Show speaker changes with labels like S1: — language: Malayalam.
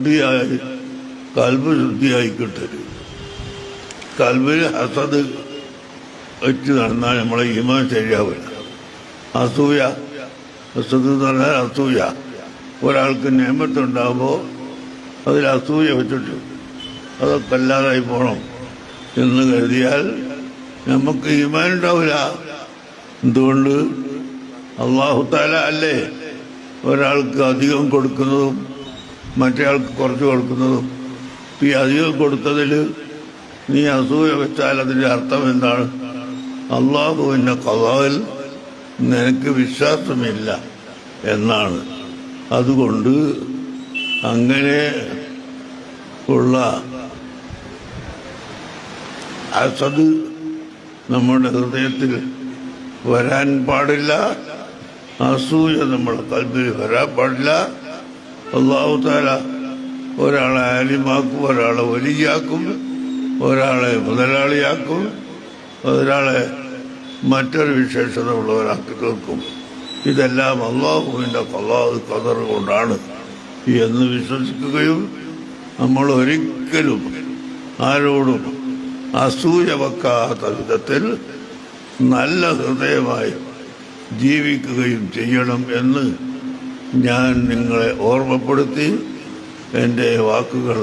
S1: ശുദ്ധിയായി കൽബ് ശുദ്ധിയായിക്കിട്ട് കൽബിൽ ഹസദ് വെച്ച് നടന്നാൽ നമ്മളെ ഈമാൻ ശരിയാവില്ല. അസൂയ, ഹസദ് എന്ന് പറഞ്ഞാൽ അസൂയ. ഒരാൾക്ക് നിയമത്തുണ്ടാകുമ്പോൾ അതിൽ അസൂയ വെച്ചിട്ട് അതൊക്കെ അല്ലാതായി പോകണം എന്ന് കരുതിയാൽ നമുക്ക് ഈമാൻ ഉണ്ടാവില്ല. എന്തുകൊണ്ട്? അല്ലാഹു തആല അല്ലേ ഒരാൾക്ക് അധികം കൊടുക്കുന്നതും മറ്റേയാൾക്ക് കുറച്ച് കൊടുക്കുന്നതും. ഈ അധികം കൊടുത്തതിൽ നീ അസൂയ വെച്ചാൽ അതിൻ്റെ അർത്ഥം എന്താണ്? അള്ളാഹുവിൻ്റെ ഖദാഇൽ നിനക്ക് വിശ്വാസമില്ല എന്നാണ്. അതുകൊണ്ട് അങ്ങനെ ഉള്ള ഹസദ് നമ്മുടെ ഹൃദയത്തിൽ വരാൻ പാടില്ല. അസൂയ നമ്മുടെ കൽബിൽ വരാൻ പാടില്ല. അല്ലാഹു തആല ഒരാളെ ആലിമാക്കും, ഒരാളെ വലിയാക്കും, ഒരാളെ മുതലാളിയാക്കും, ഒരാളെ മറ്റൊരു വിശേഷത ഉള്ളവരാക്കി തീർക്കും. ഇതെല്ലാം അല്ലാഹുവിൻ്റെ ഖദർ കൊണ്ടാണ് എന്ന് വിശ്വസിക്കുകയും നമ്മൾ ഒരിക്കലും ആരോടും അസൂയ വെക്കാത്ത വിധത്തിൽ നല്ല ഹൃദയമായി ജീവിക്കുകയും ചെയ്യണം എന്ന് ഞാൻ നിങ്ങളെ ഓർമ്മപ്പെടുത്തി എൻ്റെ വാക്കുകൾ